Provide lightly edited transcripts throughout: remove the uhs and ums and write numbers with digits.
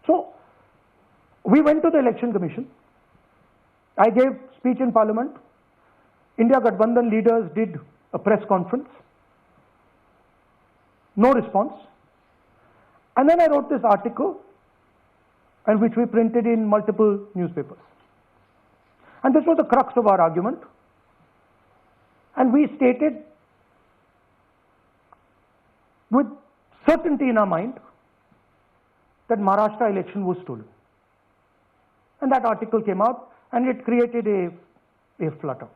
So we went to the Election Commission. I gave speech in Parliament. India Gathbandhan leaders did a press conference. No response. And then I wrote this article, and which we printed in multiple newspapers. And this was the crux of our argument. And we stated with certainty in our mind that Maharashtra election was stolen. And that article came out, and it created a flutter.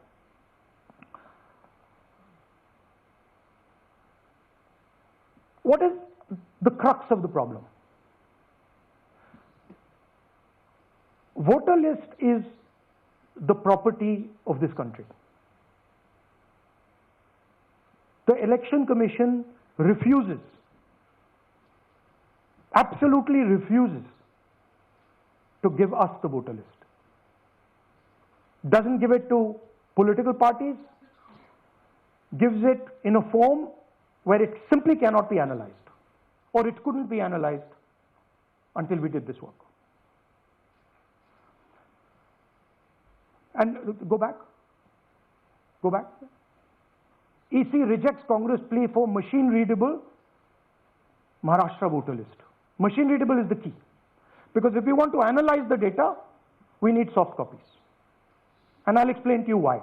What is the crux of the problem? Voter list is the property of this country. The Election Commission refuses, absolutely refuses to give us the voter list. Doesn't give it to political parties, gives it in a form where it simply cannot be analyzed, or it couldn't be analyzed until we did this work. And go back. EC rejects Congress plea for machine readable Maharashtra voter list. Machine readable is the key, because if we want to analyze the data, we need soft copies. And I'll explain to you why.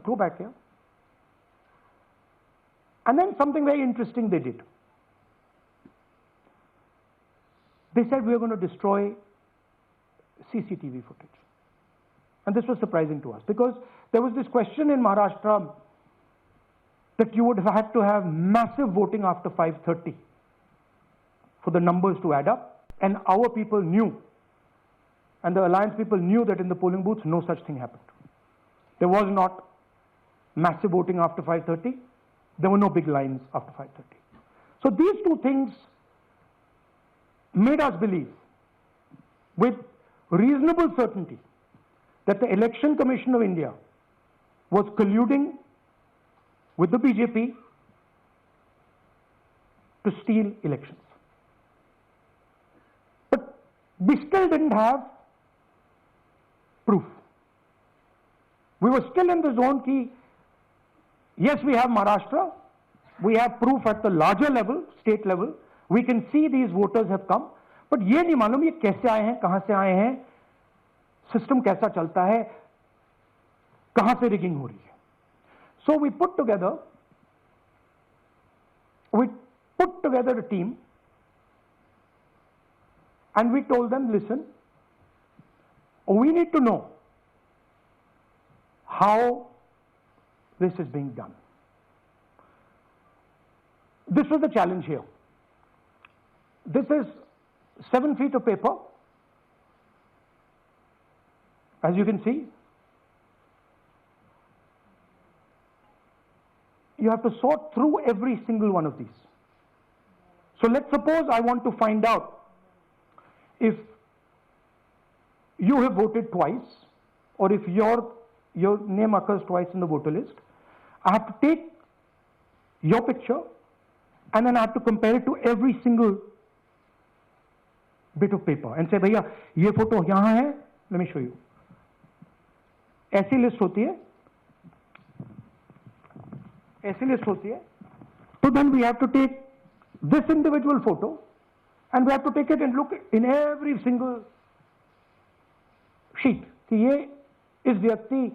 Go back here. And then something very interesting they did. They said we are going to destroy CCTV footage. And this was surprising to us, because there was this question in Maharashtra that you would have had to have massive voting after 5:30 for the numbers to add up. And our people knew, and the alliance people knew, that in the polling booths no such thing happened. There was not massive voting after 5:30. There were no big lines after 5:30. So these two things made us believe with reasonable certainty that the Election Commission of India was colluding with the BJP to steal elections. But we still didn't have proof. We were still in the zone ki, yes, we have Maharashtra, we have proof at the larger level, state level, we can see these voters have come, but ये नहीं मालूम ये कैसे आए हैं, कहां से आए हैं, सिस्टम कैसा चलता है, कहां से रिगिंग हो रही है. So we put together a team, and we told them, listen, we need to know how this is being done. This was the challenge here. This is 7 feet of paper, as you can see. You have to sort through every single one of these. So let's suppose I want to find out if you have voted twice, or if your name occurs twice in the voter list. I have to take your picture, and then I have to compare it to every single bit of paper and say, भैया ये photo यहाँ है, let me show you. ऐसी list होती है, ऐसी list होती है. So then we have to take this individual photo, and we have to take it and look in every single sheet कि ये इस व्यक्ति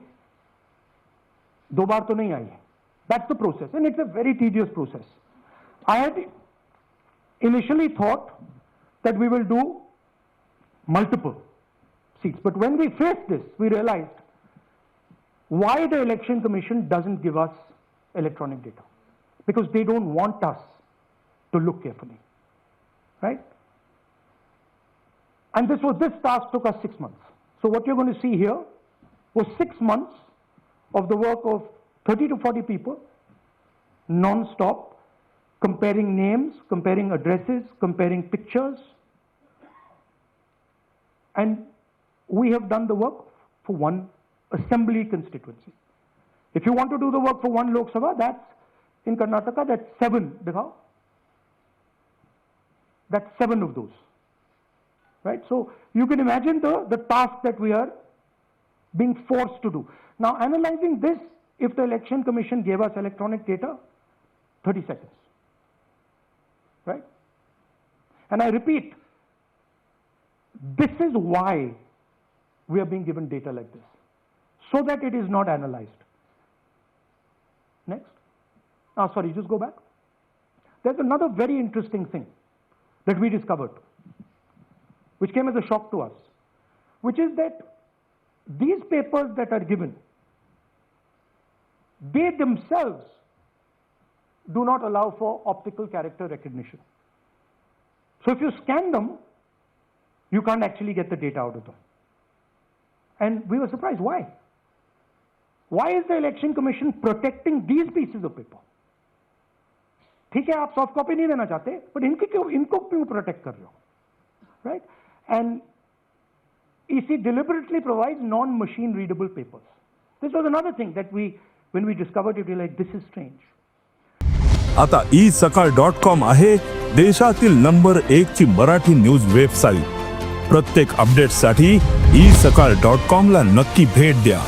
दो बार तो नहीं आई है. That's the process, and it's a very tedious process. I had initially thought that we will do multiple seats, but when we faced this, we realized why the Election Commission doesn't give us electronic data, because they don't want us to look carefully, right? And this task took us 6 months. So what you're going to see here was 6 months of the work of 30 to 40 people, non-stop, comparing names, comparing addresses, comparing pictures. And we have done the work for one assembly constituency. If you want to do the work for one Lok Sabha, that's in Karnataka, that's 7, dikhao. That's 7 of those. right? So you can imagine the task that we are being forced to do. Now, analyzing this, if the Election Commission gave us electronic data, 30 seconds, right? And I repeat, this is why we are being given data like this, so that it is not analyzed. Next. Sorry, just go back. There's another very interesting thing that we discovered, which came as a shock to us, which is that these papers that are given, they themselves do not allow for optical character recognition. So if you scan them, you can't actually get the data out of them. And we were surprised. Why? Why is the Election Commission protecting these pieces of paper? ठीक है, आप soft copy नहीं देना चाहते, but इनको क्यों protect कर रहे हो, right? And EC deliberately provides non-machine readable papers. This was another thing that when we discovered it, we were like, this is strange. आता isakal.com आहे देशातील नंबर 1 ची मराठी न्यूज वेबसाईट. प्रत्येक अपडेटसाठी isakal.com ला नक्की भेट द्या.